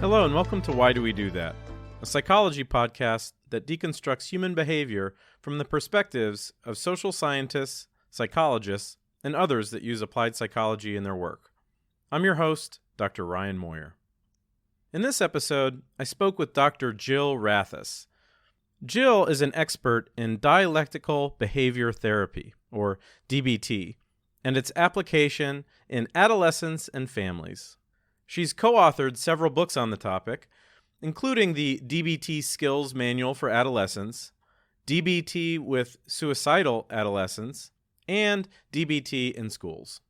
Hello and welcome to Why Do We Do That? A psychology podcast that deconstructs human behavior from the perspectives of social scientists, psychologists, and others that use applied psychology in their work. I'm your host, Dr. Ryan Moyer. In this episode, I spoke with Dr. Jill Rathus. Jill is an expert in dialectical behavior therapy, or DBT, and its application in adolescents and families. She's co-authored several books on the topic, including the DBT Skills Manual for Adolescents, DBT with Suicidal Adolescents, and DBT in Schools.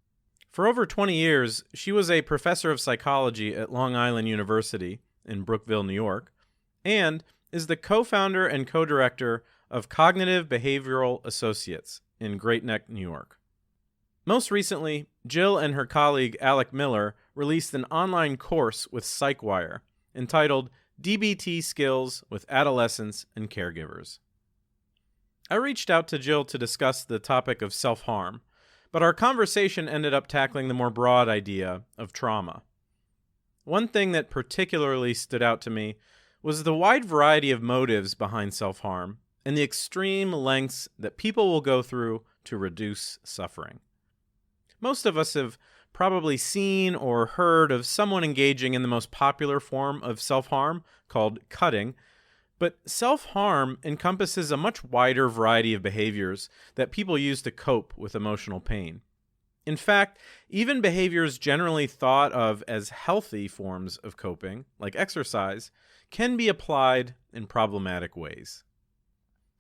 For over 20 years, she was a professor of psychology at Long Island University in Brookville, New York, and is the co-founder and co-director of Cognitive Behavioral Associates in Great Neck, New York. Most recently, Jill and her colleague Alec Miller released an online course with PsychWire entitled DBT Skills with Adolescents and Caregivers. I reached out to Jill to discuss the topic of self-harm, but our conversation ended up tackling the more broad idea of trauma. One thing that particularly stood out to me was the wide variety of motives behind self-harm and the extreme lengths that people will go through to reduce suffering. Most of us have probably seen or heard of someone engaging in the most popular form of self-harm called cutting, but self-harm encompasses a much wider variety of behaviors that people use to cope with emotional pain. In fact, even behaviors generally thought of as healthy forms of coping, like exercise, can be applied in problematic ways.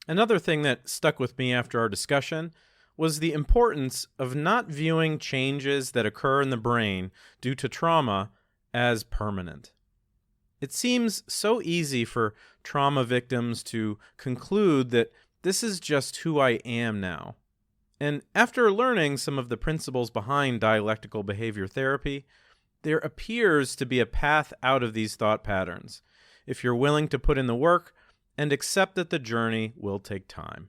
Another thing that stuck with me after our discussion was the importance of not viewing changes that occur in the brain due to trauma as permanent. It seems so easy for trauma victims to conclude that this is just who I am now. And after learning some of the principles behind dialectical behavior therapy, there appears to be a path out of these thought patterns, if you're willing to put in the work and accept that the journey will take time.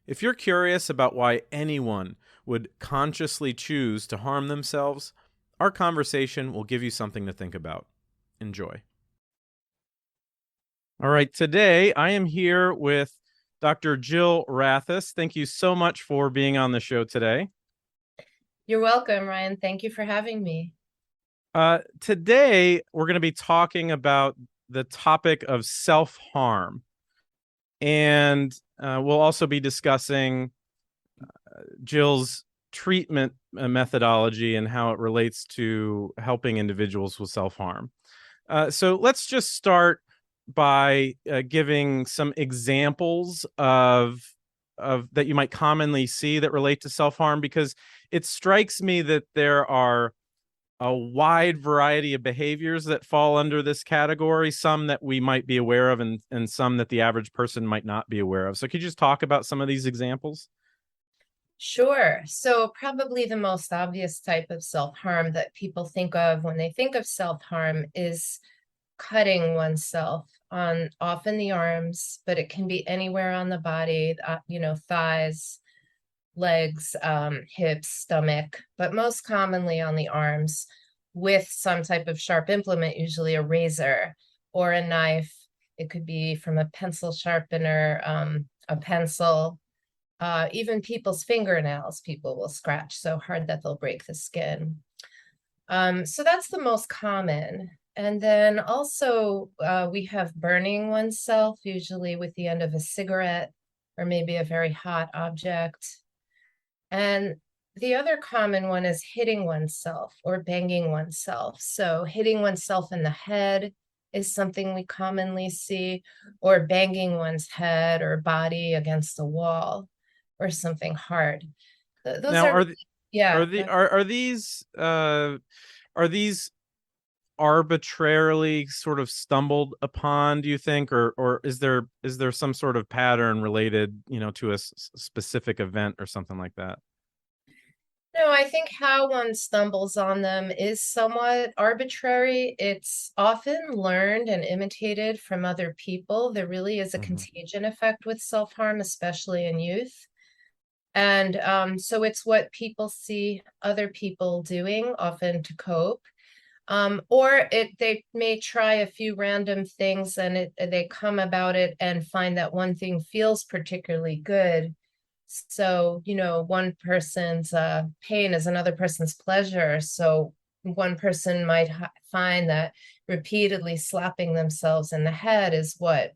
If you're curious about why anyone would consciously choose to harm themselves, our conversation will give you something to think about. Enjoy. All right, today I am here with Dr. Jill Rathus. Thank you so much for being on the show today. You're welcome, Ryan. Thank you for having me. Today, we're going to be talking about the topic of self-harm. And we'll also be discussing Jill's treatment methodology and how it relates to helping individuals with self-harm. So let's just start by giving some examples of that you might commonly see that relate to self-harm, because it strikes me that there are a wide variety of behaviors that fall under this category, some that we might be aware of and some that the average person might not be aware of. So could you just talk about some of these examples? Sure. So probably the most obvious type of self-harm that people think of when they think of self-harm is cutting oneself on often the arms, but it can be anywhere on the body, thighs, legs, hips, stomach, but most commonly on the arms with some type of sharp implement, usually a razor or a knife. It could be from a pencil sharpener, a pencil, even people's fingernails. People will scratch so hard that they'll break the skin. So that's the most common. And then also we have burning oneself, usually with the end of a cigarette or maybe a very hot object. And the other common one is hitting oneself or banging oneself. So hitting oneself in the head is something we commonly see, or banging one's head or body against a wall or something hard. Those now, are these arbitrarily sort of stumbled upon, do you think, or is there some sort of pattern related, to a specific event or something like that? No, I think how one stumbles on them is somewhat arbitrary. It's often learned and imitated from other people. There really is a contagion effect with self-harm, especially in youth. And so it's what people see other people doing, often to cope. Or they may try a few random things and they come about it and find that one thing feels particularly good. So, one person's pain is another person's pleasure. So one person might find that repeatedly slapping themselves in the head is what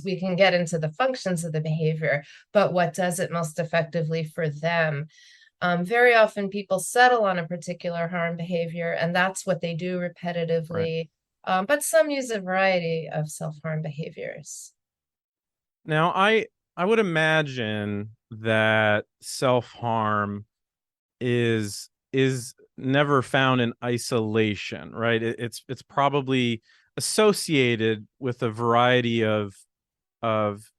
we can get into the functions of the behavior, but what does it most effectively for them? Very often people settle on a particular harm behavior, and that's what they do repetitively. Right. But some use a variety of self-harm behaviors. Now, I would imagine that self-harm is never found in isolation, right? It's probably associated with a variety of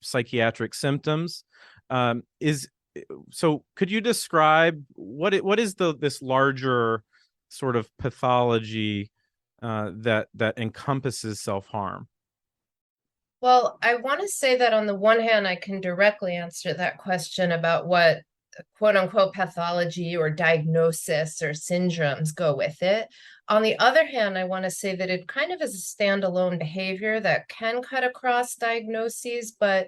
psychiatric symptoms. Is So could you describe what is this larger sort of pathology that encompasses self-harm? Well, I want to say that on the one hand, I can directly answer that question about what quote unquote pathology or diagnosis or syndromes go with it. On the other hand, I want to say that it kind of is a standalone behavior that can cut across diagnoses, but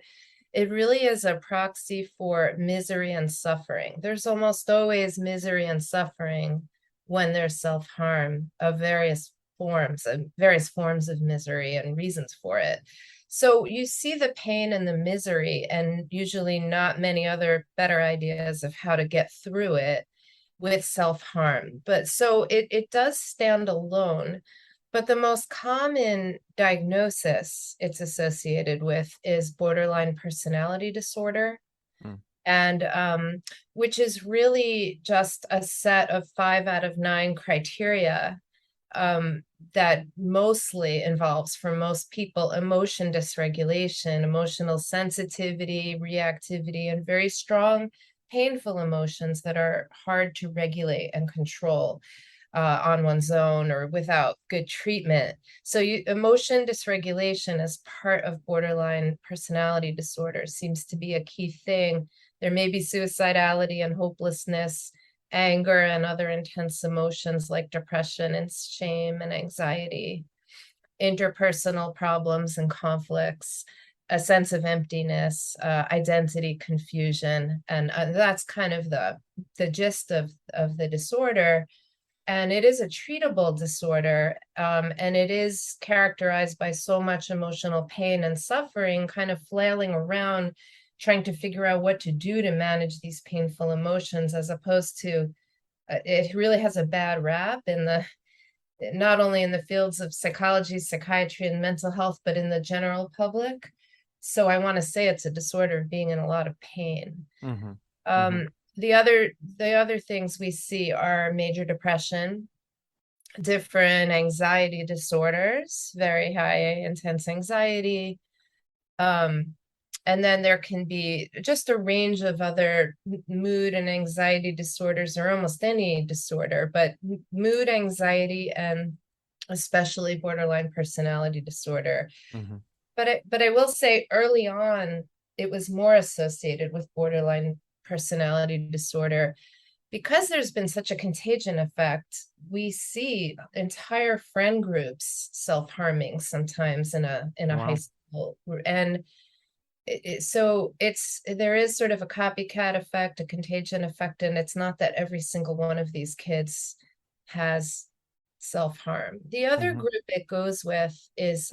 it really is a proxy for misery and suffering. There's almost always misery and suffering when there's self-harm of various forms of misery and reasons for it. So you see the pain and the misery, and usually not many other better ideas of how to get through it with self-harm. But so it does stand alone. But the most common diagnosis it's associated with is borderline personality disorder. Mm. And which is really just a set of 5 out of 9 criteria that mostly involves, for most people, emotion dysregulation, emotional sensitivity, reactivity, and very strong, painful emotions that are hard to regulate and control on one's own or without good treatment. So emotion dysregulation as part of borderline personality disorder seems to be a key thing. There may be suicidality and hopelessness, anger and other intense emotions like depression and shame and anxiety, interpersonal problems and conflicts, a sense of emptiness, identity confusion. And that's kind of the gist of the disorder. And it is a treatable disorder, and it is characterized by so much emotional pain and suffering, kind of flailing around, trying to figure out what to do to manage these painful emotions, as opposed to it really has a bad rap not only in the fields of psychology, psychiatry, and mental health, but in the general public. So I want to say it's a disorder of being in a lot of pain. Mm-hmm. Mm-hmm. The other things we see are major depression, different anxiety disorders, very high intense anxiety. And then there can be just a range of other mood and anxiety disorders, or almost any disorder, but mood, anxiety, and especially borderline personality disorder. Mm-hmm. But I will say early on, it was more associated with borderline personality disorder. Because there's been such a contagion effect, we see entire friend groups self-harming sometimes in a high Wow. school. And so there is sort of a copycat effect, a contagion effect, and it's not that every single one of these kids has self-harm. The other Mm-hmm. group it goes with is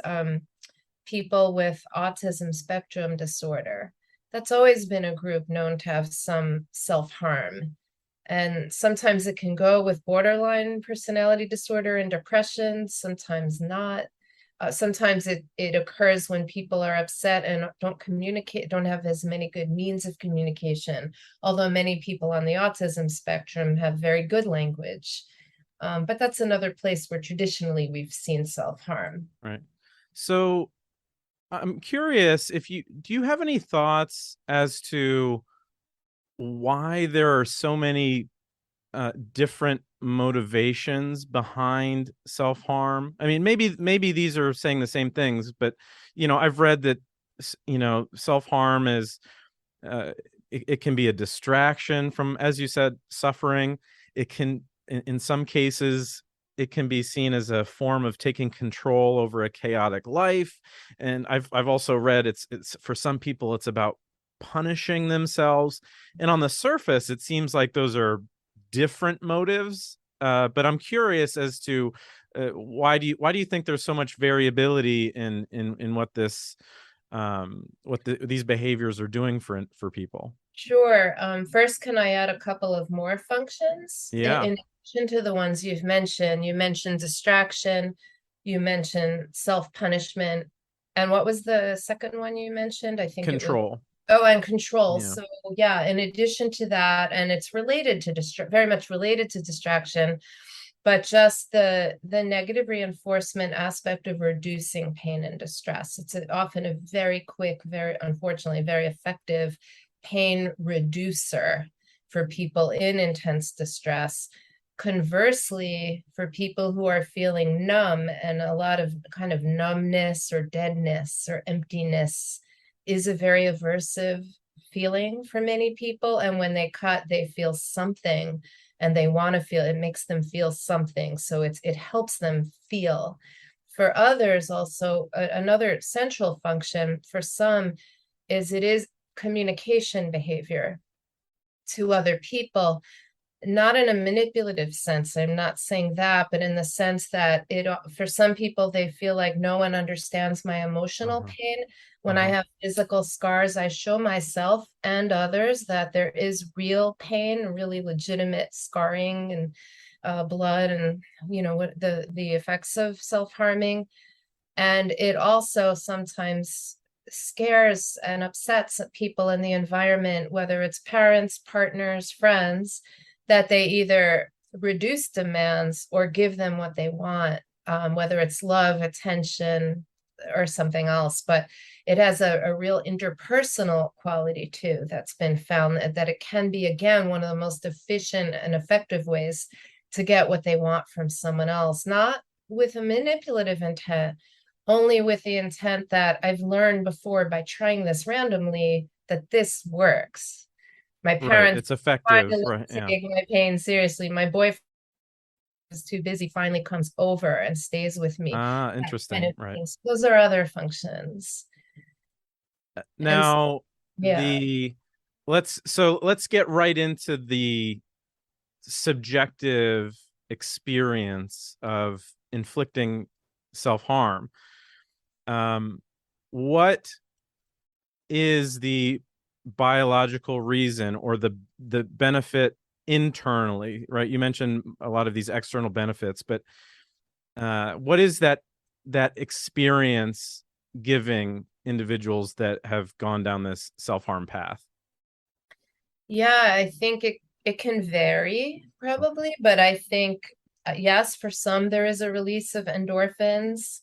people with autism spectrum disorder. That's always been a group known to have some self-harm. And sometimes it can go with borderline personality disorder and depression, sometimes not. Sometimes it occurs when people are upset and don't communicate, don't have as many good means of communication, although many people on the autism spectrum have very good language. But that's another place where traditionally we've seen self-harm. Right. So I'm curious if do you have any thoughts as to why there are so many different motivations behind self-harm? I mean, maybe these are saying the same things, but I've read that self-harm is it can be a distraction from, as you said, suffering. It can, in some cases, it can be seen as a form of taking control over a chaotic life. And I've also read it's for some people it's about punishing themselves. And on the surface, it seems like those are different motives. But I'm curious as to why do you think there's so much variability in what this these behaviors are doing for people? Sure. First, can I add a couple of more functions Yeah, in addition to the ones you've mentioned? You mentioned distraction, you mentioned self-punishment, and what was the second one you mentioned? I think it was, control. oh, and control. Yeah, So yeah, in addition to that, and it's related to very much related to distraction, but just the negative reinforcement aspect of reducing pain and distress. It's often a very quick, very unfortunately, very effective pain reducer for people in intense distress. Conversely, for people who are feeling numb, and a lot of kind of numbness or deadness or emptiness is a very aversive feeling for many people. And when they cut, they feel something and they want to feel, it makes them feel something. So it helps them feel. For others, also, another central function for some is it is communication behavior to other people, not in a manipulative sense. I'm not saying that, but in the sense that for some people, they feel like no one understands my emotional uh-huh, pain. When I uh-huh. have physical scars, I show myself and others that there is real pain, really legitimate scarring and blood, and what the effects of self-harming. And it also sometimes scares and upsets people in the environment, whether it's parents, partners, friends, that they either reduce demands or give them what they want, whether it's love, attention, or something else. But it has a real interpersonal quality too that's been found, that it can be, again, one of the most efficient and effective ways to get what they want from someone else, not with a manipulative intent, only with the intent that I've learned before by trying this randomly that this works. My Right, parents it's effective, finally right, yeah. take my pain seriously. My boyfriend is too busy, finally comes over and stays with me. Ah, That kind interesting, of right. things. Those are other functions. And Now, yeah. the let's get right into the subjective experience of inflicting self-harm. Um, what is the biological reason or the benefit internally, right? You mentioned a lot of these external benefits, but what is that experience giving individuals that have gone down this self-harm path? Yeah, I think it can vary probably, but I think yes, for some there is a release of endorphins.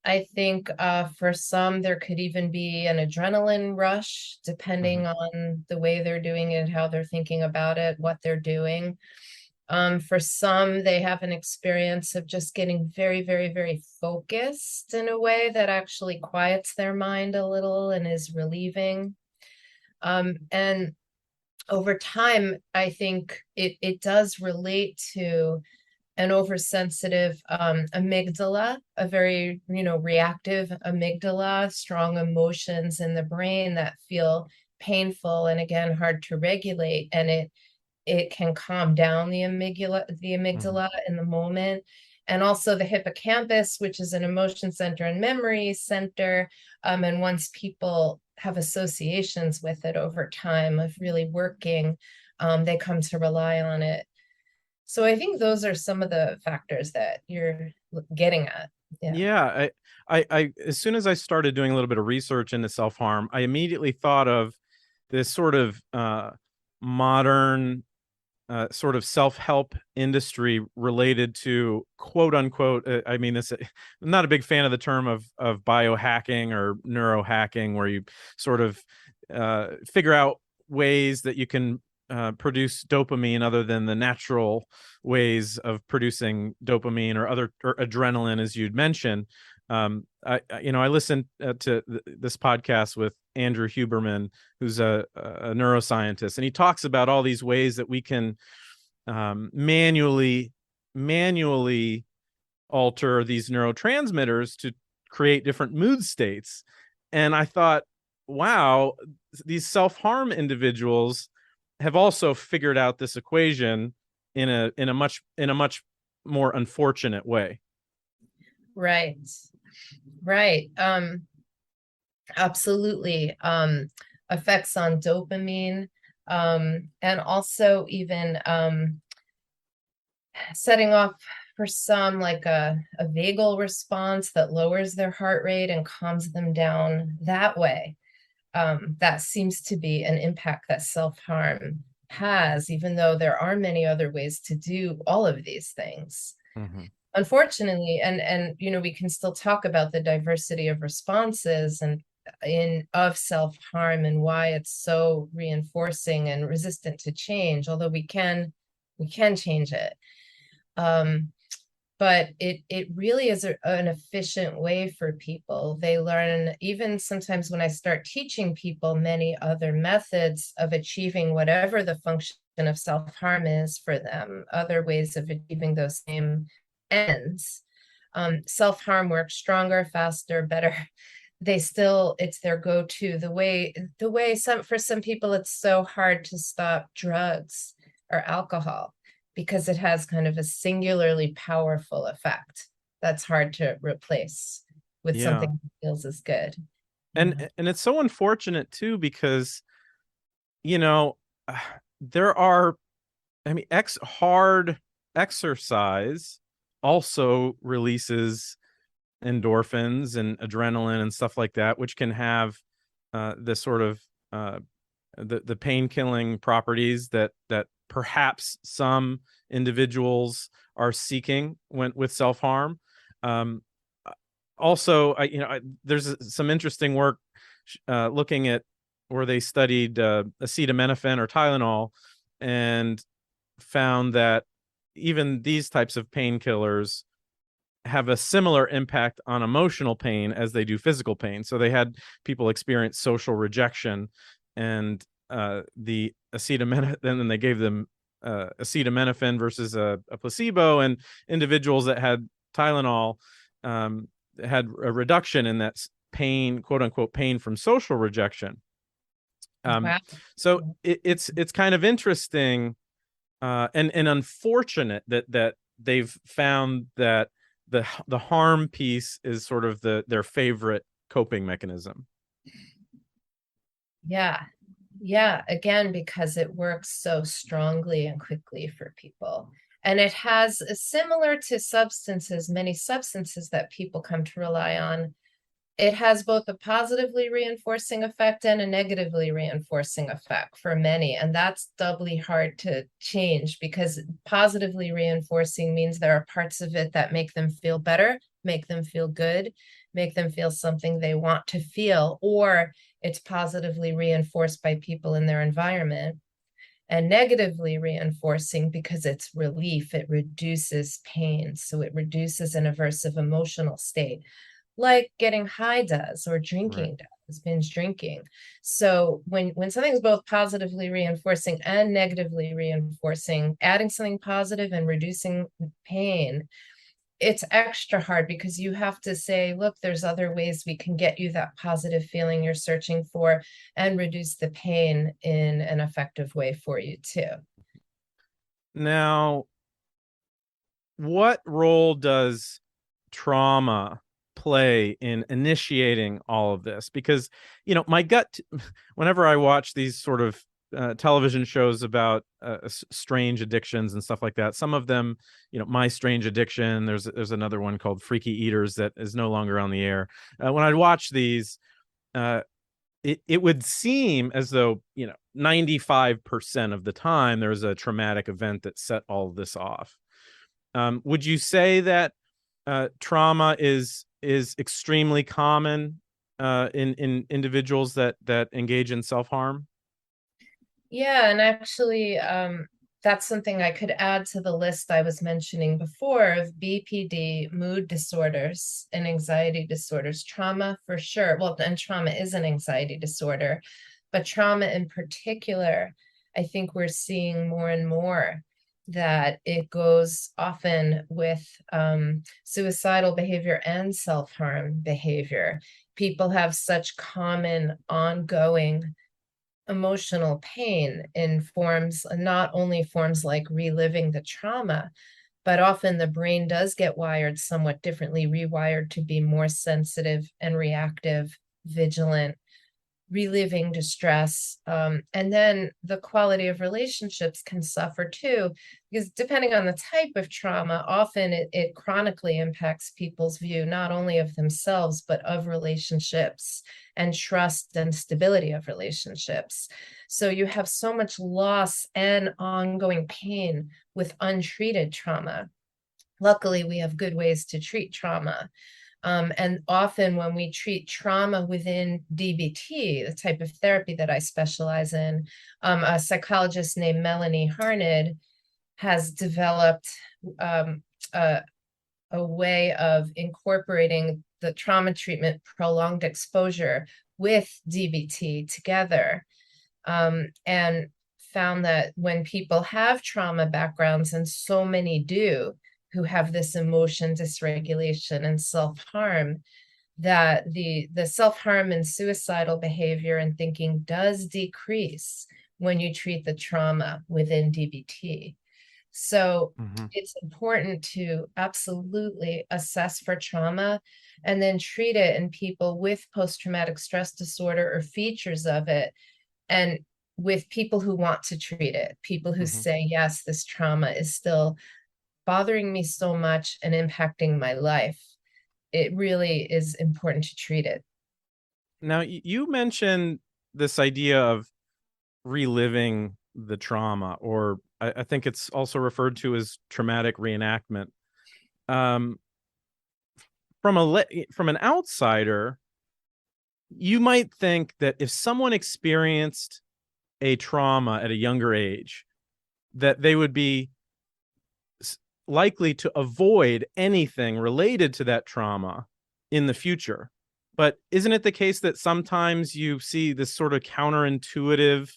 I think for some there could even be an adrenaline rush, Mhm. depending on the way they're doing it, how they're thinking about it, what they're doing. For some, they have an experience of just getting very, very, very focused in a way that actually quiets their mind a little and is relieving. And over time, I think it does relate to an oversensitive amygdala, a very, reactive amygdala, strong emotions in the brain that feel painful and, again, hard to regulate. And it can calm down the Mhm. amygdala in the moment. And also the hippocampus, which is an emotion center and memory center. And once people have associations with it over time of really working, they come to rely on it. So I think those are some of the factors that you're getting at. Yeah. Yeah, I as soon as I started doing a little bit of research into self-harm, I immediately thought of this sort of modern sort of self-help industry related to quote unquote. I mean, this I'm not a big fan of the term of biohacking or neurohacking, where you sort of figure out ways that you can produce dopamine other than the natural ways of producing dopamine or other or adrenaline, as you'd mentioned. I listened to this podcast with Andrew Huberman, who's a neuroscientist, and he talks about all these ways that we can manually manually alter these neurotransmitters to create different mood states. And I thought, wow, these self-harm individuals have also figured out this equation in a much more unfortunate way. Right. Right. Absolutely. Effects on dopamine, and also even setting off for some like a vagal response that lowers their heart rate and calms them down that way. That seems to be an impact that self-harm has, even though there are many other ways to do all of these things. Mm-hmm. Unfortunately, and we can still talk about the diversity of responses and of self-harm and why it's so reinforcing and resistant to change, although we can change it. But it really is an efficient way for people. They learn, even sometimes when I start teaching people many other methods of achieving whatever the function of self-harm is for them, other ways of achieving those same ends. Self-harm works stronger, faster, better. It's their go-to. The way for some people, it's so hard to stop drugs or alcohol, because it has kind of a singularly powerful effect that's hard to replace with Yeah. something that feels as good. And it's so unfortunate too, because you know there are, I mean, hard exercise also releases endorphins and adrenaline and stuff like that, which can have the sort of the pain killing properties that perhaps some individuals are seeking with self harm. Um, Also, there's some interesting work looking at where they studied acetaminophen or Tylenol and found that even these types of painkillers have a similar impact on emotional pain as they do physical pain. So they had people experience social rejection, and the acetaminophen, and then they gave them acetaminophen versus a placebo, and individuals that had Tylenol had a reduction in that pain, quote unquote, pain from social rejection. Wow. So it's kind of interesting and unfortunate that they've found that the harm piece is sort of their favorite coping mechanism. Yeah. Yeah. Again, because it works so strongly and quickly for people. And it has, similar to substances, many substances that people come to rely on, it has both a positively reinforcing effect and a negatively reinforcing effect for many. And that's doubly hard to change, because positively reinforcing means there are parts of it that make them feel better, make them feel good, make them feel something they want to feel, or it's positively reinforced by people in their environment. And negatively reinforcing because it's relief, it reduces pain. So it reduces an aversive emotional state, like getting high does, or drinking does, binge drinking. So when something's both positively reinforcing and negatively reinforcing, adding something positive and reducing pain, it's extra hard, because you have to say, look, there's other ways we can get you that positive feeling you're searching for and reduce the pain in an effective way for you too. Now, what role does trauma play in initiating all of this? Because my gut, whenever I watch these sort of television shows about strange addictions and stuff like that, some of them, My Strange Addiction, there's another one called Freaky Eaters that is no longer on the air. When I watch these, it would seem as though 95% of the time there's a traumatic event that set all of this off. Would you say that trauma is extremely common in individuals that engage in self-harm? Yeah, and actually, that's something I could add to the list I was mentioning before of BPD, mood disorders, and anxiety disorders. Trauma for sure. Well, and trauma is an anxiety disorder, but trauma in particular, I think we're seeing more and more that it goes often with suicidal behavior and self-harm behavior. People have such common ongoing emotional pain in forms, not only forms like reliving the trauma, but often the brain does get wired somewhat differently, rewired to be more sensitive and reactive, vigilant, reliving distress. And then the quality of relationships can suffer too, because depending on the type of trauma, often it chronically impacts people's view, not only of themselves, but of relationships and trust and stability of relationships. So you have so much loss and ongoing pain with untreated trauma. Luckily, we have good ways to treat trauma. And often when we treat trauma within DBT, the type of therapy that I specialize in, a psychologist named Melanie Harned has developed a way of incorporating the trauma treatment prolonged exposure with DBT together, and found that when people have trauma backgrounds, and so many do, who have this emotion dysregulation and self-harm, that the self-harm and suicidal behavior and thinking does decrease when you treat the trauma within DBT. So it's important to absolutely assess for trauma and then treat it in people with post-traumatic stress disorder or features of it, and with people who want to treat it, people who say, yes, this trauma is still bothering me so much and impacting my life. It really is important to treat it. Now, you mentioned this idea of reliving the trauma, or I think it's also referred to as traumatic reenactment. Um, from an outsider, you might think that if someone experienced a trauma at a younger age, that they would be likely to avoid anything related to that trauma in the future. But isn't it the case that sometimes you see this sort of counterintuitive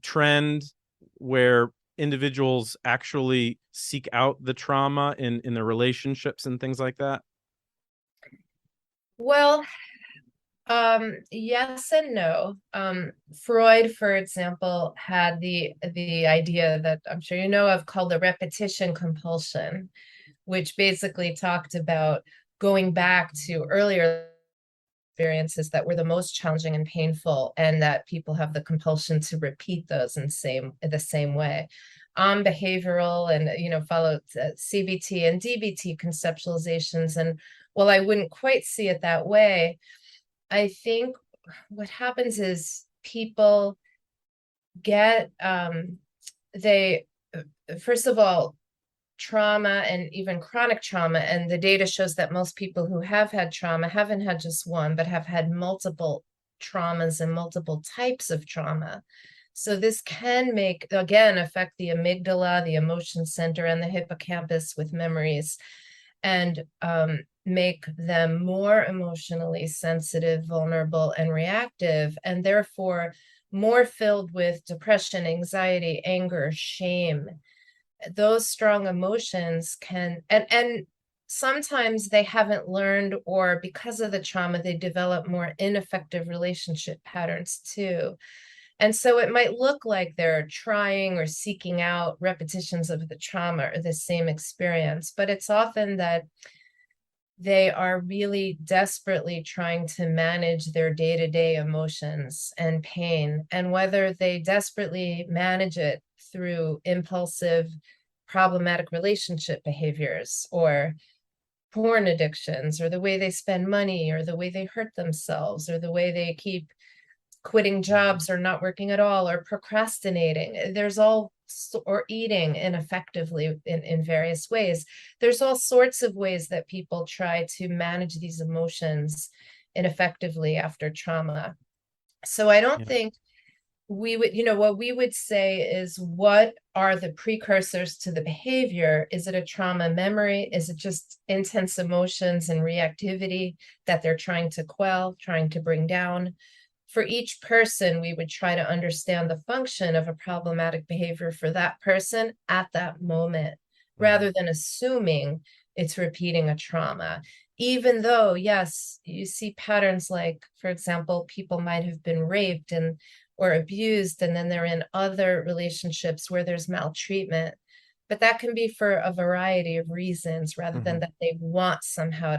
trend where individuals actually seek out the trauma in their relationships and things like that? Well, yes and no. Freud, for example, had the idea that I'm sure you know of, called the repetition compulsion, which basically talked about going back to earlier experiences that were the most challenging and painful, and that people have the compulsion to repeat those in the same way. Behavioral and follow CBT and DBT conceptualizations, and while I wouldn't quite see it that way, I think what happens is people get they first of all, trauma and even chronic trauma, and the data shows that most people who have had trauma haven't had just one, but have had multiple traumas and multiple types of trauma. So this can affect the amygdala, the emotion center, and the hippocampus with memories, and make them more emotionally sensitive, vulnerable, and reactive, and therefore more filled with depression, anxiety, anger, shame. Those strong emotions can, and sometimes they haven't learned, or because of the trauma, they develop more ineffective relationship patterns too. And so it might look like they're trying or seeking out repetitions of the trauma or the same experience, but it's often that they are really desperately trying to manage their day-to-day emotions and pain. And whether they desperately manage it through impulsive, problematic relationship behaviors, or porn addictions, or the way they spend money, or the way they hurt themselves, or the way they keep quitting jobs or not working at all, or procrastinating, or eating ineffectively in various ways. There's all sorts of ways that people try to manage these emotions ineffectively after trauma. So I don't think we would, what we would say is, what are the precursors to the behavior? Is it a trauma memory? Is it just intense emotions and reactivity that they're trying to quell, trying to bring down? for each person, we would try to understand the function of a problematic behavior for that person at that moment, rather than assuming it's repeating a trauma. Even though, yes, you see patterns like, for example, people might have been raped or abused, and then they're in other relationships where there's maltreatment. But that can be for a variety of reasons, rather than that they want somehow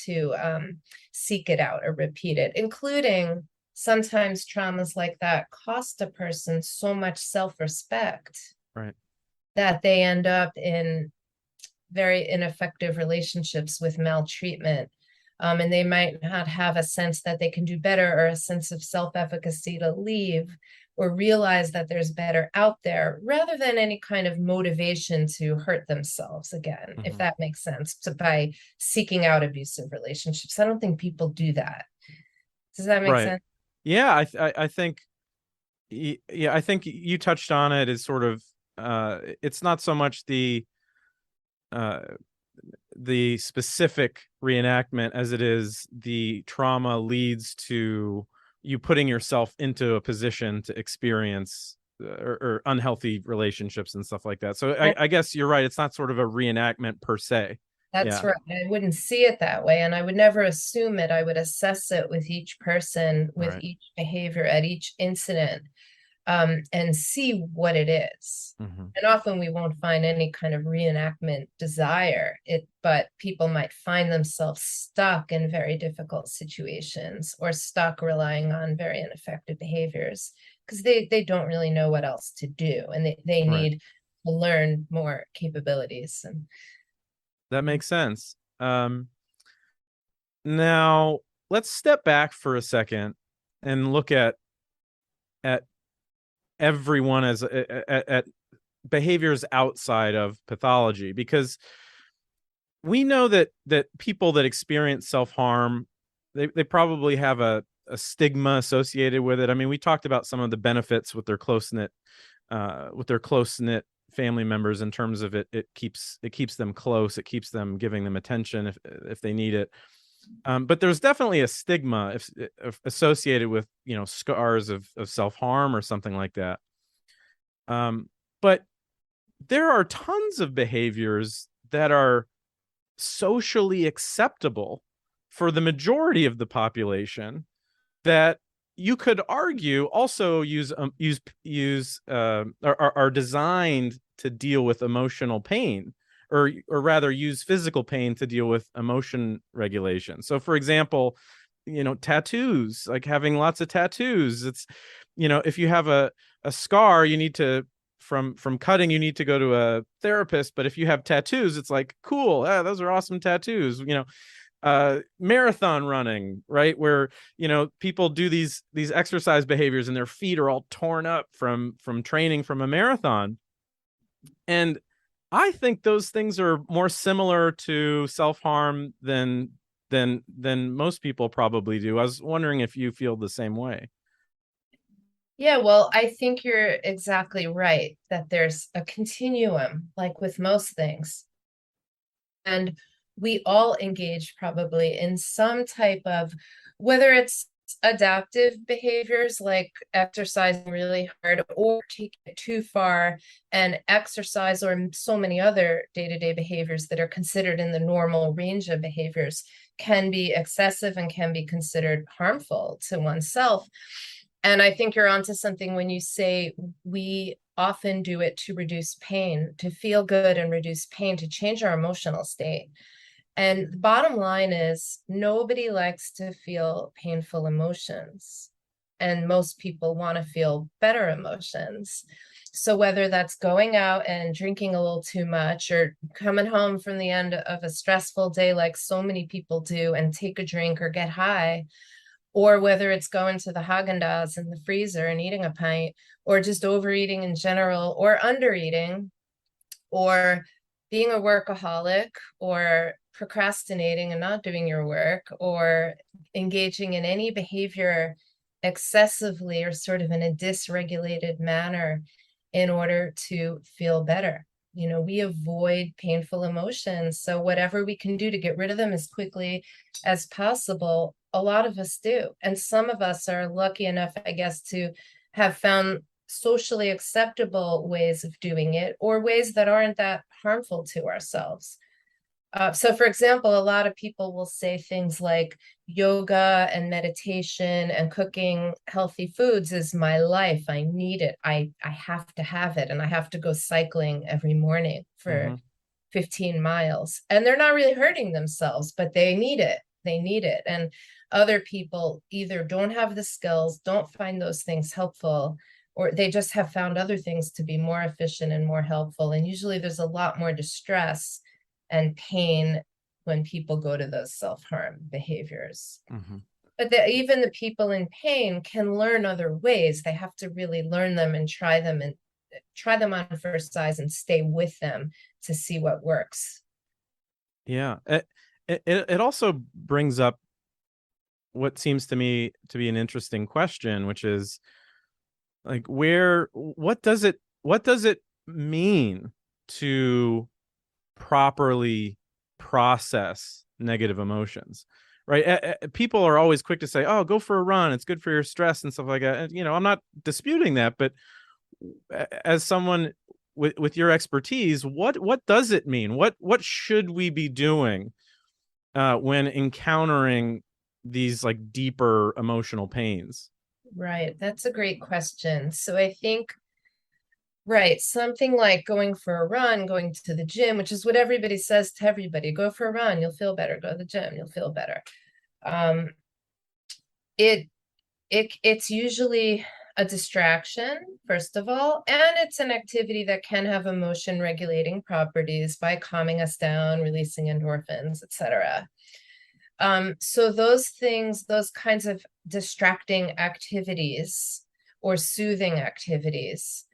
to seek it out or repeat it, including sometimes traumas like that cost a person so much self-respect, Right. that they end up in very ineffective relationships with maltreatment. And they might not have a sense that they can do better, or a sense of self-efficacy to leave, or realize that there's better out there, rather than any kind of motivation to hurt themselves again, if that makes sense, by seeking out abusive relationships. I don't think people do that. Does that make sense? Yeah, I think, yeah, I think you touched on it as sort of, it's not so much the specific reenactment as it is the trauma leads to you putting yourself into a position to experience or unhealthy relationships and stuff like that. So I guess you're right. It's not sort of a reenactment per se. That's right. I wouldn't see it that way, and I would never assume it. I would assess it with each person, with each behavior at each incident, and see what it is. And often we won't find any kind of reenactment desire, but people might find themselves stuck in very difficult situations, or stuck relying on very ineffective behaviors, because they don't really know what else to do, and they need to learn more capabilities. And that makes sense. Now let's step back for a second and look at everyone as at behaviors outside of pathology, because we know that people that experience self-harm, they probably have a stigma associated with it. I mean, we talked about some of the benefits with their close-knit family members, in terms of it keeps them close, it keeps them, giving them attention if they need it. But there's definitely a stigma if associated with, scars of self-harm or something like that. But there are tons of behaviors that are socially acceptable for the majority of the population, that you could argue also are designed to deal with emotional pain, or rather use physical pain to deal with emotion regulation. So for example, tattoos, like having lots of tattoos, it's, if you have a scar, you need to, from cutting, you need to go to a therapist. But if you have tattoos, it's like, cool, those are awesome tattoos. Marathon running, right, where people do these exercise behaviors and their feet are all torn up from training from a marathon. And I think those things are more similar to self-harm than most people probably do. I was wondering if you feel the same way. Yeah, well, I think you're exactly right, that there's a continuum, like with most things. And we all engage probably in some type of, whether it's adaptive behaviors like exercising really hard, or take it too far and exercise, or so many other day-to-day behaviors that are considered in the normal range of behaviors, can be excessive and can be considered harmful to oneself. And I think you're onto something when you say we often do it to reduce pain, to feel good and reduce pain, to change our emotional state. And the bottom line is, nobody likes to feel painful emotions. And most people want to feel better emotions. So whether that's going out and drinking a little too much, or coming home from the end of a stressful day, like so many people do, and take a drink or get high, or whether it's going to the Haagen-Dazs in the freezer and eating a pint, or just overeating in general, or undereating, or being a workaholic, or procrastinating and not doing your work, or engaging in any behavior excessively or sort of in a dysregulated manner in order to feel better. We avoid painful emotions. So whatever we can do to get rid of them as quickly as possible a lot of us do. And some of us are lucky enough, I guess, to have found socially acceptable ways of doing it, or ways that aren't that harmful to ourselves. So for example, a lot of people will say things like yoga and meditation and cooking healthy foods is my life. I need it. I have to have it. And I have to go cycling every morning for 15 miles. And they're not really hurting themselves, but they need it. They need it. And other people either don't have the skills, don't find those things helpful, or they just have found other things to be more efficient and more helpful. And usually there's a lot more distress and pain when people go to those self-harm behaviors. But even the people in pain can learn other ways. They have to really learn them and try them on first size and stay with them to see what works. Yeah. It also brings up what seems to me to be an interesting question, which is like, what does it mean to properly process negative emotions, right? People are always quick to say, oh, go for a run, it's good for your stress and stuff like that. And, I'm not disputing that, but as someone with your expertise, what does it mean? What should we be doing when encountering these like deeper emotional pains? Right, that's a great question. So I think, right, something like going for a run, going to the gym, which is what everybody says to everybody: go for a run, you'll feel better. Go to the gym, you'll feel better. It's usually a distraction, first of all, and it's an activity that can have emotion regulating properties by calming us down, releasing endorphins, etc. So those things, those kinds of distracting activities or soothing activities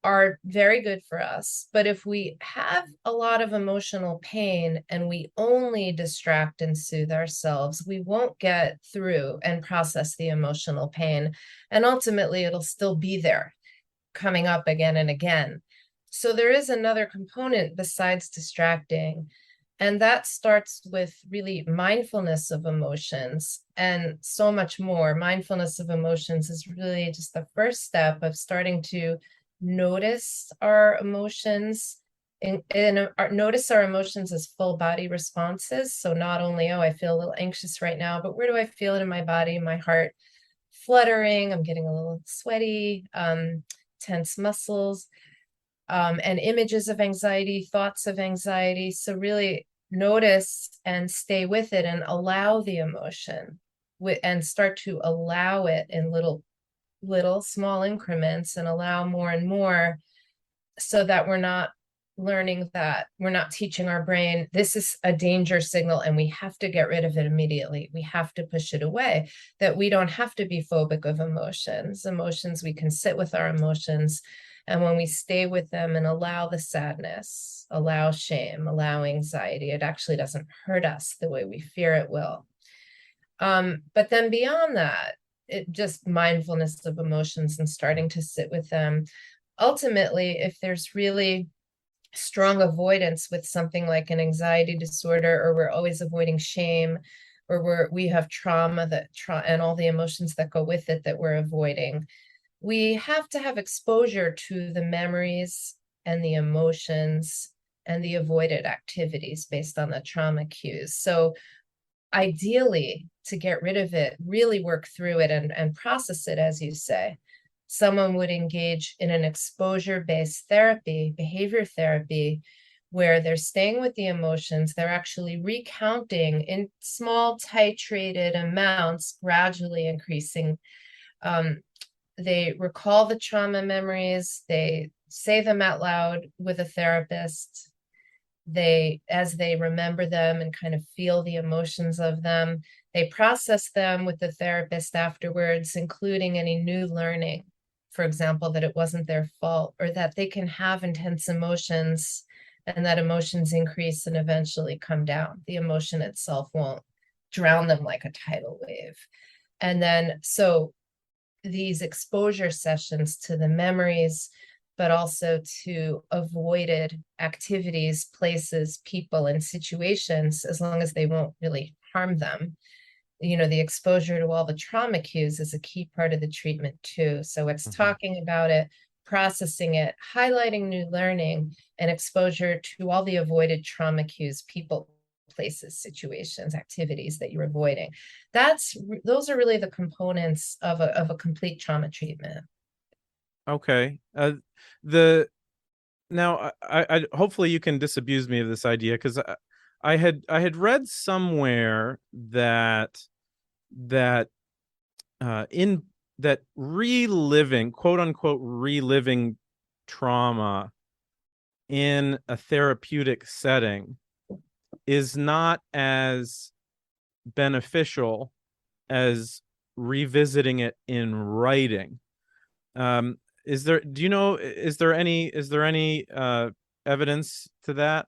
are very good for us. But if we have a lot of emotional pain and we only distract and soothe ourselves, we won't get through and process the emotional pain. And ultimately, it'll still be there, coming up again and again. So there is another component besides distracting. And that starts with really mindfulness of emotions and so much more. Mindfulness of emotions is really just the first step of starting to notice our emotions and notice our emotions as full body responses. So not only, oh, I feel a little anxious right now, but where do I feel it in my body? My heart fluttering, I'm getting a little sweaty, tense muscles, and images of anxiety, thoughts of anxiety. So really notice and stay with it and allow the emotion and start to allow it in little small increments and allow more and more, so that we're not learning, that we're not teaching our brain this is a danger signal and we have to get rid of it immediately. We have to push it away, that we don't have to be phobic of emotions. We can sit with our emotions. And when we stay with them and allow the sadness, allow shame, allow anxiety, it actually doesn't hurt us the way we fear it will. But then beyond that, it just mindfulness of emotions and starting to sit with them. Ultimately, if there's really strong avoidance with something like an anxiety disorder, or we're always avoiding shame, or we have trauma and all the emotions that go with it that we're avoiding, we have to have exposure to the memories and the emotions and the avoided activities based on the trauma cues. So ideally, to get rid of it, really work through it and process it, as you say, someone would engage in an exposure-based therapy, behavior therapy, where they're staying with the emotions. They're actually recounting in small titrated amounts, gradually increasing. They recall the trauma memories. They say them out loud with a therapist. As they remember them and kind of feel the emotions of them, they process them with the therapist afterwards, including any new learning. For example, that it wasn't their fault, or that they can have intense emotions and that emotions increase and eventually come down. The emotion itself won't drown them like a tidal wave. And then, so these exposure sessions to the memories, but also to avoided activities, places, people, and situations, as long as they won't really harm them. the exposure to all the trauma cues is a key part of the treatment too. So it's talking about it, processing it, highlighting new learning, and exposure to all the avoided trauma cues, people, places, situations, activities that you're avoiding. Those are really the components of a complete trauma treatment. Okay. The Now I hopefully you can disabuse me of this idea, because I had read somewhere that in that reliving, quote unquote, reliving trauma in a therapeutic setting is not as beneficial as revisiting it in writing. Do you know, is there any evidence to that?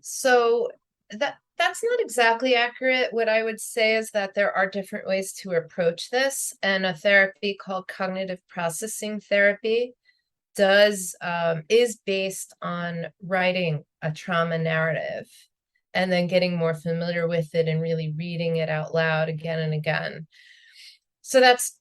So that's not exactly accurate. What I would say is that there are different ways to approach this, and a therapy called cognitive processing therapy is based on writing a trauma narrative and then getting more familiar with it and really reading it out loud again and again. So that's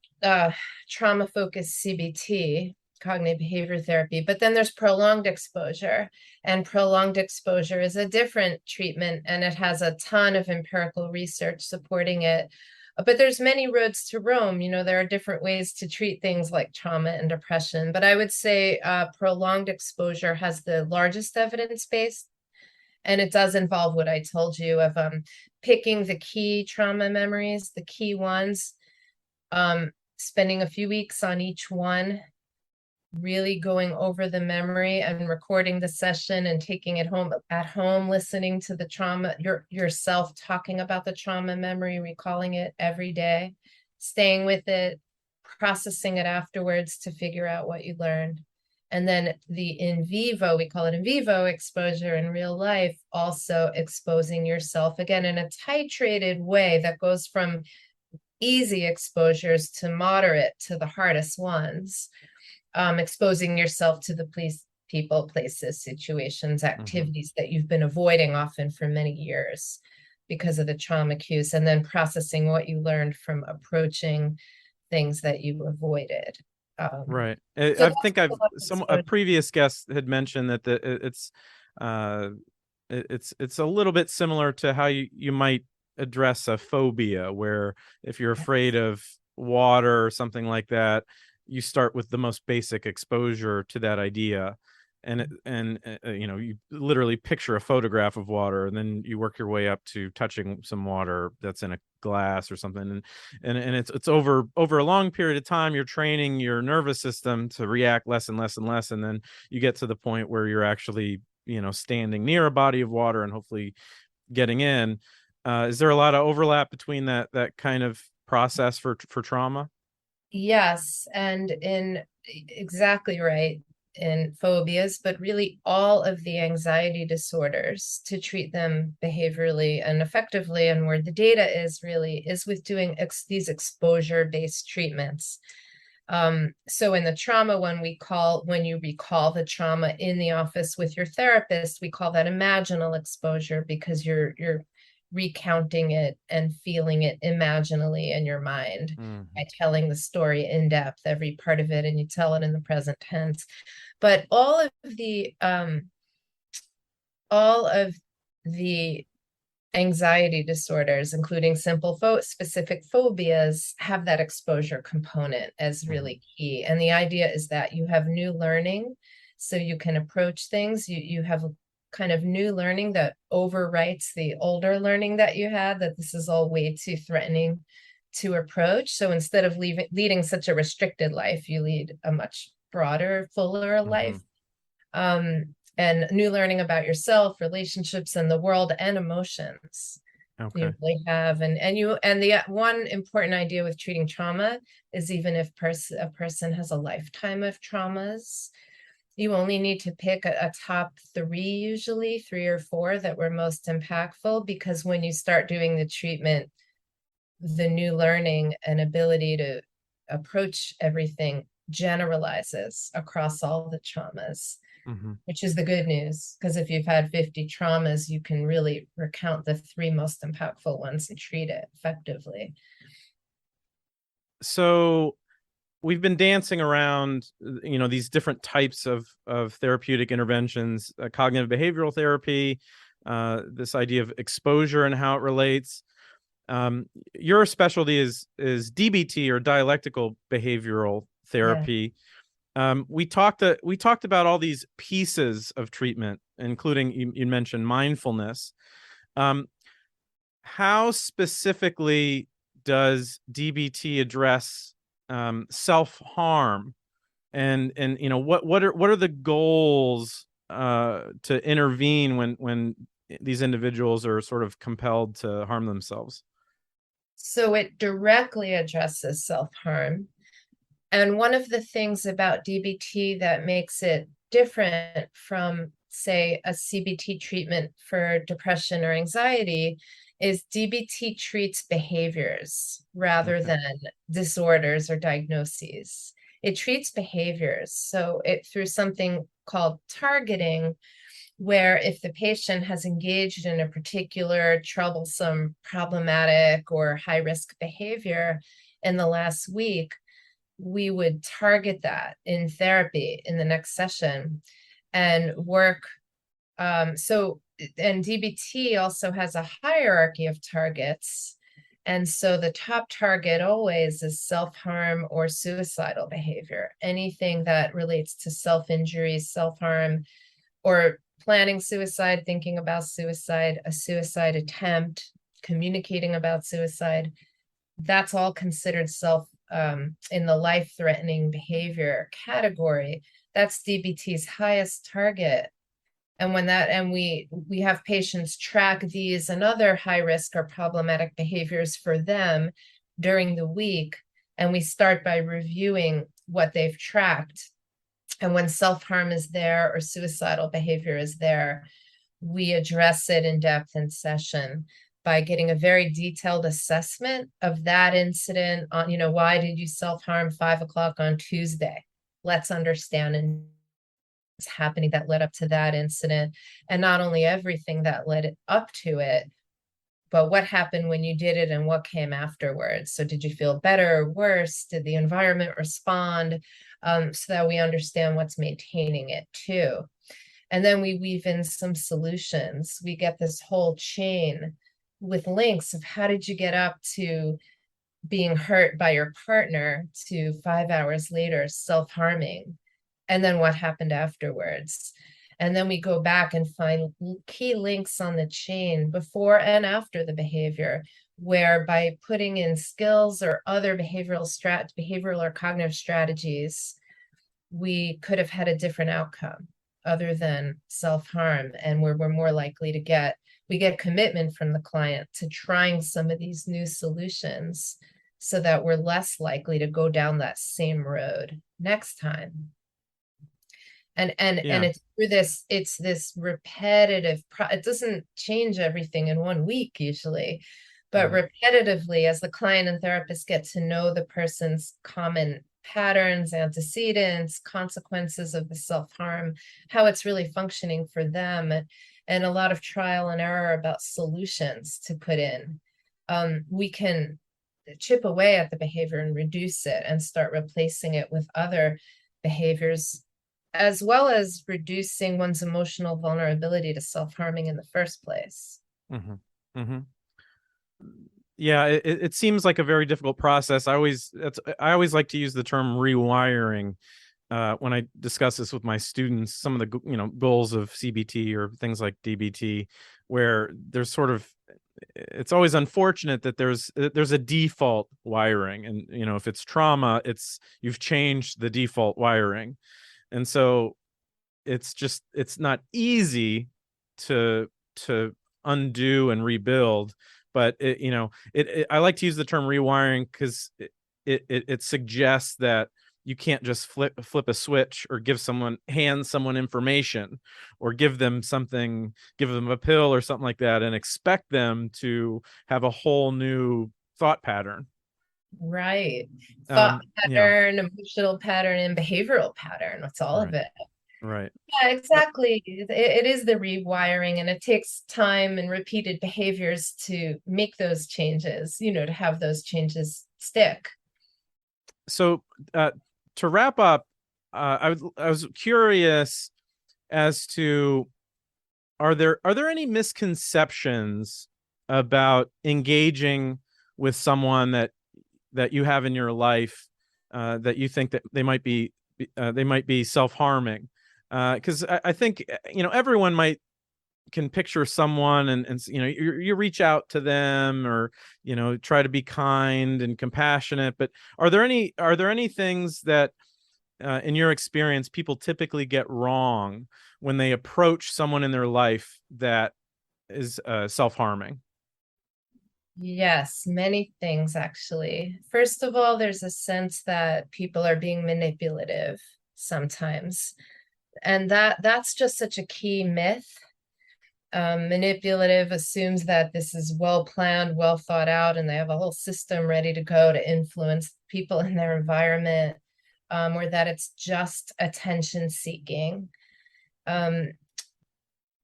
trauma-focused CBT, cognitive behavior therapy. But then there's prolonged exposure, and prolonged exposure is a different treatment, and it has a ton of empirical research supporting it. But there's many roads to Rome. There are different ways to treat things like trauma and depression. But I would say prolonged exposure has the largest evidence base. And it does involve what I told you of picking the key trauma memories, the key ones, spending a few weeks on each one, really going over the memory and recording the session and taking it home at home, listening to the trauma, yourself talking about the trauma memory, recalling it every day, staying with it, processing it afterwards to figure out what you learned. And then the in vivo, we call it in vivo exposure in real life, also exposing yourself again in a titrated way that goes from easy exposures to moderate to the hardest ones. Exposing yourself to the people, places, situations, activities that you've been avoiding often for many years because of the trauma cues, and then processing what you learned from approaching things that you avoided. Right. So I think that's a previous guest had mentioned that uh it's a little bit similar to how you might address a phobia, where if you're afraid of water or something like that, you start with the most basic exposure to that idea, and you literally picture a photograph of water, and then you work your way up to touching some water that's in a glass or something, and it's over a long period of time. You're training your nervous system to react less and less and less, and then you get to the point where you're actually standing near a body of water and hopefully getting in. Is there a lot of overlap between that kind of process for trauma? Yes, and exactly right, in phobias, but really all of the anxiety disorders, to treat them behaviorally and effectively, and where the data is with doing these exposure-based treatments. So in the trauma one, when you recall the trauma in the office with your therapist, we call that imaginal exposure, because you're recounting it and feeling it imaginally in your mind by telling the story in depth, every part of it, and you tell it in the present tense. But all of the anxiety disorders, including simple specific phobias, have that exposure component as really key. And the idea is that you have new learning, so you can approach things. You have a kind of new learning that overwrites the older learning that you had, that this is all way too threatening to approach. So instead of leading such a restricted life, you lead a much broader, fuller life. And new learning about yourself, relationships, and the world, and emotions. Okay. You really have, and the one important idea with treating trauma is, even if a person has a lifetime of traumas, you only need to pick a top 3, usually 3 or 4, that were most impactful, because when you start doing the treatment, the new learning and ability to approach everything generalizes across all the traumas. Mm-hmm. which is the good news, because if you've had 50 traumas, you can really recount the 3 most impactful ones and treat it effectively. So we've been dancing around, these different types of therapeutic interventions, cognitive behavioral therapy, this idea of exposure and how it relates. Your specialty is DBT, or dialectical behavioral Yeah. therapy. We talked about all these pieces of treatment, including you mentioned mindfulness. Um, how specifically does DBT address self-harm, and what are the goals to intervene when these individuals are sort of compelled to harm themselves? So it directly addresses self-harm. And one of the things about DBT that makes it different from, say, a CBT treatment for depression or anxiety is DBT treats behaviors rather Okay. than disorders or diagnoses. It treats behaviors. So it through something called targeting, where if the patient has engaged in a particular troublesome, problematic, or high-risk behavior in the last week, we would target that in therapy in the next session and work. And DBT also has a hierarchy of targets. And so the top target always is self-harm or suicidal behavior. Anything that relates to self-injury, self-harm, or planning suicide, thinking about suicide, a suicide attempt, communicating about suicide, that's all considered in the life-threatening behavior category. That's DBT's highest target. And we have patients track these and other high risk or problematic behaviors for them during the week. And we start by reviewing what they've tracked. And when self-harm is there or suicidal behavior is there, we address it in depth in session by getting a very detailed assessment of that incident on, why did you self-harm 5 o'clock on Tuesday? Let's understand what's happening that led up to that incident. And not only everything that led up to it, but what happened when you did it and what came afterwards. So did you feel better or worse? Did the environment respond? So that we understand what's maintaining it too. And then we weave in some solutions. We get this whole chain with links of how did you get up to being hurt by your partner to 5 hours later self-harming, and then what happened afterwards. And then we go back and find key links on the chain before and after the behavior, where by putting in skills or other behavioral or cognitive strategies, we could have had a different outcome other than self-harm. And we're more likely to get commitment from the client to trying some of these new solutions so that we're less likely to go down that same road next time. And it's through this repetitive it doesn't change everything in 1 week usually, but repetitively, as the client and therapist get to know the person's common patterns, antecedents, consequences of the self-harm, how it's really functioning for them, and a lot of trial and error about solutions to put in, we can chip away at the behavior and reduce it and start replacing it with other behaviors, as well as reducing one's emotional vulnerability to self-harming in the first place. Mm-hmm. Mm-hmm. Yeah, it seems like a very difficult process. I always like to use the term rewiring when I discuss this with my students. Some of the goals of CBT or things like DBT, where there's sort of, it's always unfortunate that there's a default wiring, and if it's trauma, you've changed the default wiring, and so it's not easy to undo and rebuild. But I like to use the term rewiring because it suggests that you can't just flip a switch or hand someone information or give them a pill or something like that and expect them to have a whole new thought pattern. Right. Thought Yeah. pattern, emotional pattern, and behavioral pattern. That's all of Right. it. Right. Yeah, exactly. It is the rewiring, and it takes time and repeated behaviors to make those changes, to have those changes stick. So to wrap up, I was curious as to, are there any misconceptions about engaging with someone that you have in your life, that you think that they might be self-harming? Because I think everyone can picture someone, and you reach out to them, or try to be kind and compassionate. But are there any things that, in your experience, people typically get wrong when they approach someone in their life that is self-harming? Yes, many things actually. First of all, there's a sense that people are being manipulative sometimes. And that's just such a key myth. Manipulative assumes that this is well planned, well thought out, and they have a whole system ready to go to influence people in their environment, or that it's just attention seeking.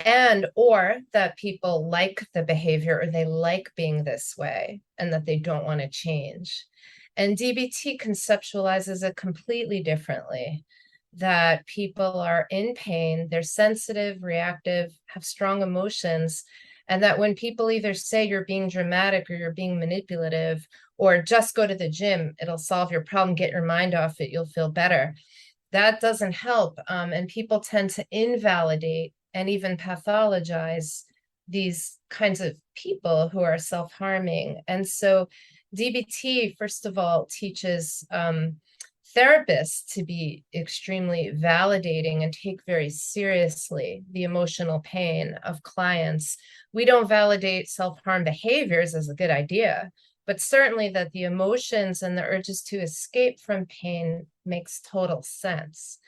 And or that people like the behavior, or they like being this way, and that they don't want to change. And DBT conceptualizes it completely differently, that people are in pain, they're sensitive, reactive, have strong emotions, and that when people either say you're being dramatic or you're being manipulative, or just go to the gym, it'll solve your problem, get your mind off it, you'll feel better, that doesn't help. And people tend to invalidate and even pathologize these kinds of people who are self-harming. And so DBT, first of all, teaches therapists to be extremely validating and take very seriously the emotional pain of clients. We don't validate self-harm behaviors as a good idea, but certainly that the emotions and the urges to escape from pain makes total sense.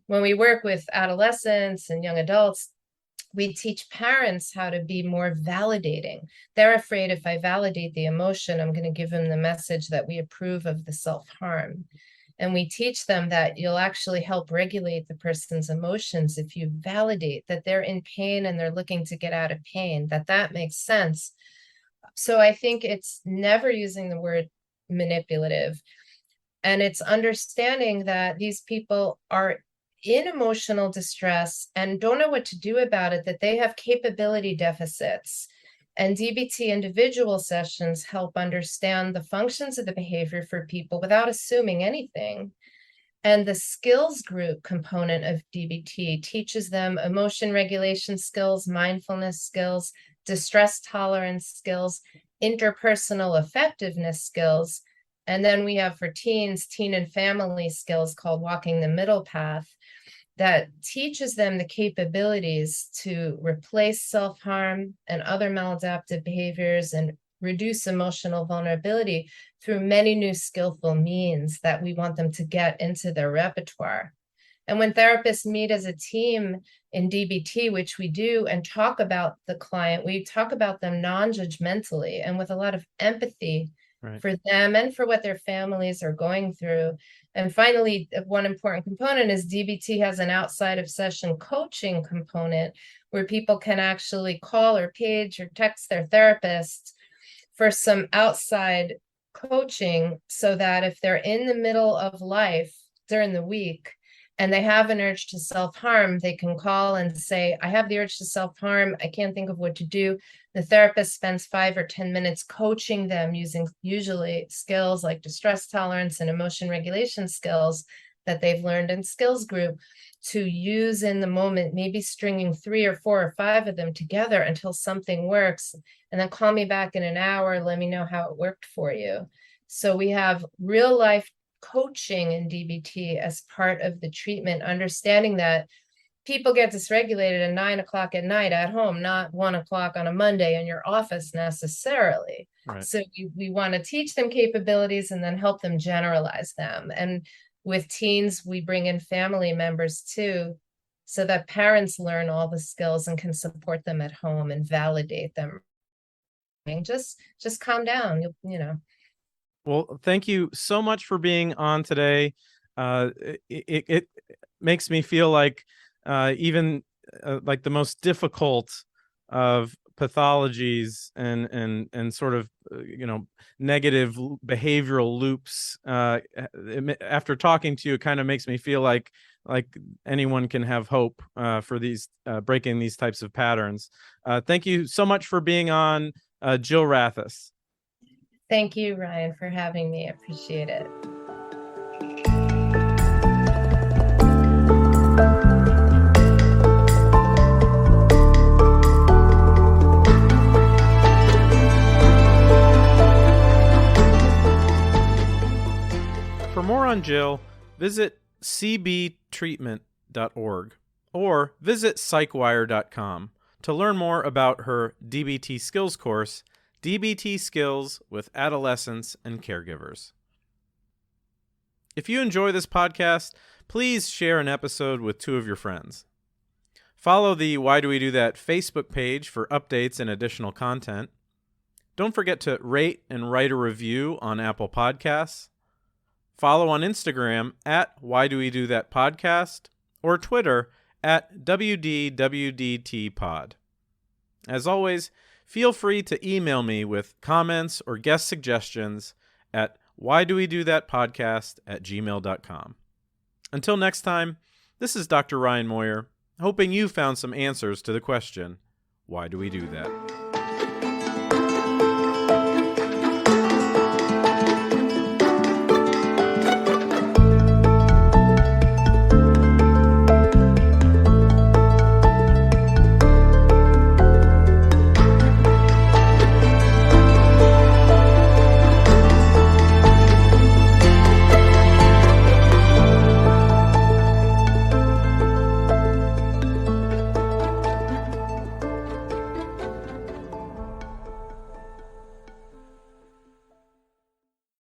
When we work with adolescents and young adults, we teach parents how to be more validating. They're afraid if I validate the emotion, I'm going to give them the message that we approve of the self-harm. And we teach them that you'll actually help regulate the person's emotions if you validate that they're in pain and they're looking to get out of pain, that makes sense. So I think it's never using the word manipulative. And it's understanding that these people are in emotional distress and don't know what to do about it, that they have capability deficits. And DBT individual sessions help understand the functions of the behavior for people without assuming anything. And the skills group component of DBT teaches them emotion regulation skills, mindfulness skills, distress tolerance skills, interpersonal effectiveness skills. And then we have for teens, teen and family skills called walking the middle path, that teaches them the capabilities to replace self-harm and other maladaptive behaviors and reduce emotional vulnerability through many new skillful means that we want them to get into their repertoire. And when therapists meet as a team in DBT, which we do, and talk about the client, we talk about them non-judgmentally and with a lot of empathy for them and for what their families are going through. And finally, one important component is DBT has an outside of session coaching component where people can actually call or page or text their therapist for some outside coaching, so that if they're in the middle of life during the week and they have an urge to self-harm, they can call and say, I have the urge to self-harm, I can't think of what to do. The therapist spends 5 or 10 minutes coaching them using usually skills like distress tolerance and emotion regulation skills that they've learned in skills group to use in the moment, maybe stringing 3 or 4 or 5 of them together until something works, and then call me back in an hour, let me know how it worked for you. So we have real life coaching in DBT as part of the treatment, understanding that people get dysregulated at 9 o'clock at night at home, not 1 o'clock on a Monday in your office necessarily. Right. So we want to teach them capabilities and then help them generalize them. And with teens, we bring in family members too, so that parents learn all the skills and can support them at home and validate them. And just calm down, Well, thank you so much for being on today. It makes me feel like even like the most difficult of pathologies and sort of negative behavioral loops. After talking to you, it kind of makes me feel like anyone can have hope for these breaking these types of patterns. Thank you so much for being on, Jill Rathus. Thank you, Ryan, for having me. I appreciate it. For more on Jill, visit cbtreatment.org or visit psychwire.com to learn more about her DBT skills course, DBT Skills with Adolescents and Caregivers. If you enjoy this podcast, please share an episode with 2 of your friends. Follow the Why Do We Do That Facebook page for updates and additional content. Don't forget to rate and write a review on Apple Podcasts. Follow on Instagram at Why Do We Do That Podcast or Twitter at WDWDTpod. As always, feel free to email me with comments or guest suggestions at whydowethatpodcast@gmail.com. Until next time, this is Dr. Ryan Moyer, hoping you found some answers to the question, why do we do that?